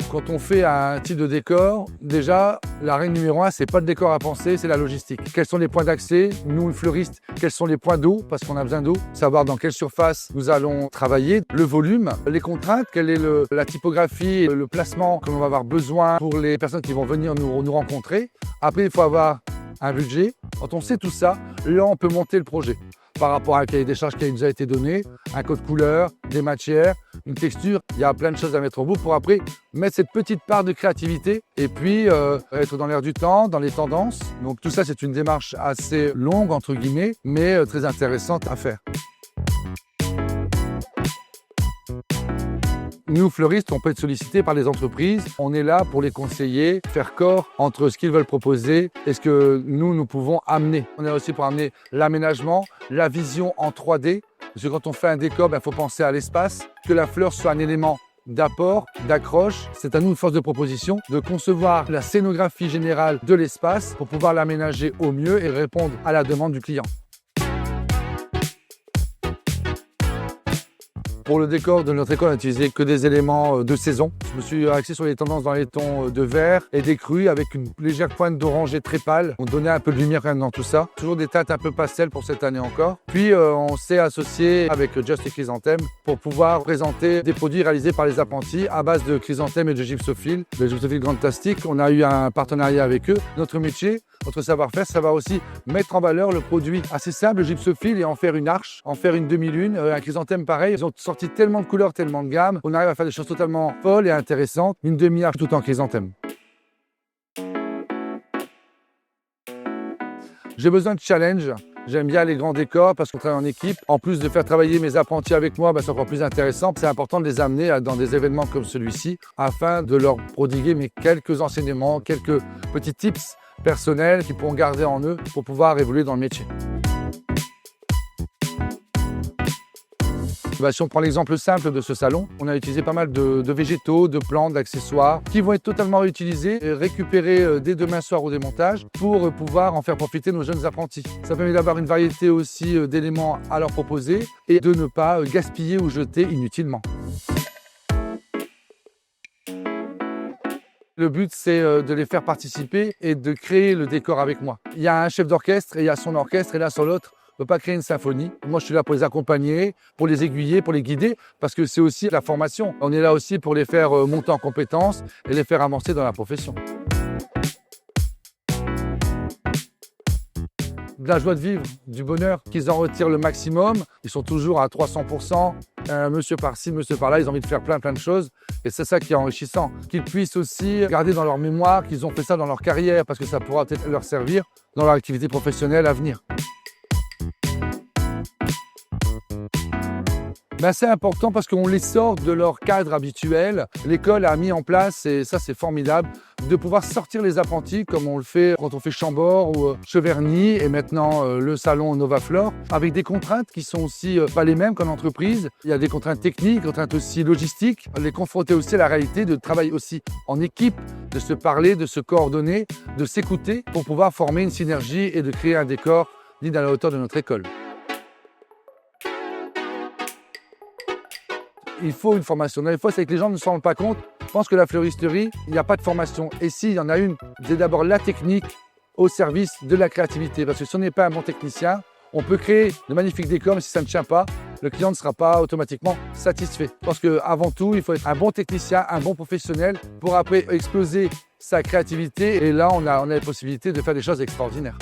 Quand on fait un type de décor, déjà, la règle numéro 1, c'est pas le décor à penser, c'est la logistique. Quels sont les points d'accès? Nous, le fleuriste, quels sont les points d'eau? Parce qu'on a besoin d'eau. Savoir dans quelle surface nous allons travailler, le volume, les contraintes, quelle est la typographie, le placement que l'on va avoir besoin pour les personnes qui vont venir nous rencontrer. Après, il faut avoir un budget. Quand on sait tout ça, là, on peut monter le projet par rapport à un cahier des charges qui nous a été donné, un code couleur, des matières, une texture. Il y a plein de choses à mettre au bout pour après mettre cette petite part de créativité et puis être dans l'air du temps, dans les tendances. Donc tout ça, c'est une démarche assez longue, entre guillemets, mais très intéressante à faire. Nous, fleuristes, on peut être sollicités par les entreprises. On est là pour les conseiller, faire corps entre ce qu'ils veulent proposer et ce que nous pouvons amener. On est là aussi pour amener l'aménagement, la vision en 3D. Parce que quand on fait un décor, il faut penser à l'espace, que la fleur soit un élément d'apport, d'accroche. C'est à nous, une force de proposition, de concevoir la scénographie générale de l'espace pour pouvoir l'aménager au mieux et répondre à la demande du client. Pour le décor de notre école, on n'a utilisé que des éléments de saison. Je me suis axé sur les tendances dans les tons de vert et des crus avec une légère pointe d'orangé très pâle. On donnait un peu de lumière quand même dans tout ça. Toujours des teintes un peu pastel pour cette année encore. Puis on s'est associé avec Just Chrysanthème pour pouvoir présenter des produits réalisés par les apprentis à base de chrysanthème et de gypsophile. Le gypsophile Grantastic, on a eu un partenariat avec eux. Notre métier, notre savoir-faire, ça va aussi mettre en valeur le produit assez simple, le gypsophile, et en faire une arche, en faire une demi-lune, un chrysanthème pareil. Ils ont sorti tellement de couleurs, tellement de gammes, on arrive à faire des choses totalement folles et intéressantes. Une demi-arche tout en chrysanthème. J'ai besoin de challenge. J'aime bien les grands décors parce qu'on travaille en équipe. En plus de faire travailler mes apprentis avec moi, c'est encore plus intéressant. C'est important de les amener dans des événements comme celui-ci afin de leur prodiguer quelques enseignements, quelques petits tips personnels qu'ils pourront garder en eux pour pouvoir évoluer dans le métier. Si on prend l'exemple simple de ce salon, on a utilisé pas mal de végétaux, de plantes, d'accessoires qui vont être totalement réutilisés et récupérés dès demain soir au démontage pour pouvoir en faire profiter nos jeunes apprentis. Ça permet d'avoir une variété aussi d'éléments à leur proposer et de ne pas gaspiller ou jeter inutilement. Le but, c'est de les faire participer et de créer le décor avec moi. Il y a un chef d'orchestre et il y a son orchestre et l'un sur l'autre. On ne peut pas créer une symphonie. Moi, je suis là pour les accompagner, pour les aiguiller, pour les guider, parce que c'est aussi la formation. On est là aussi pour les faire monter en compétences et les faire avancer dans la profession. De la joie de vivre, du bonheur, qu'ils en retirent le maximum. Ils sont toujours à 300%. Monsieur par-ci, monsieur par-là, ils ont envie de faire plein de choses. Et c'est ça qui est enrichissant. Qu'ils puissent aussi garder dans leur mémoire qu'ils ont fait ça dans leur carrière, parce que ça pourra peut-être leur servir dans leur activité professionnelle à venir. C'est important parce qu'on les sort de leur cadre habituel. L'école a mis en place, et ça c'est formidable, de pouvoir sortir les apprentis comme on le fait quand on fait Chambord ou Cheverny et maintenant le salon Novaflore, avec des contraintes qui sont aussi pas les mêmes qu'en entreprise. Il y a des contraintes techniques, des contraintes aussi logistiques, les confronter aussi à la réalité de travailler aussi en équipe, de se parler, de se coordonner, de s'écouter pour pouvoir former une synergie et de créer un décor digne à la hauteur de notre école. Il faut une formation. Il faut, c'est que les gens ne se rendent pas compte. Je pense que la fleuristerie, il n'y a pas de formation. Et s'il y en a une, c'est d'abord la technique au service de la créativité. Parce que si on n'est pas un bon technicien, on peut créer de magnifiques décors, mais si ça ne tient pas, le client ne sera pas automatiquement satisfait. Parce qu'avant tout, il faut être un bon technicien, un bon professionnel pour après exploser sa créativité. Et là, on a la possibilité de faire des choses extraordinaires.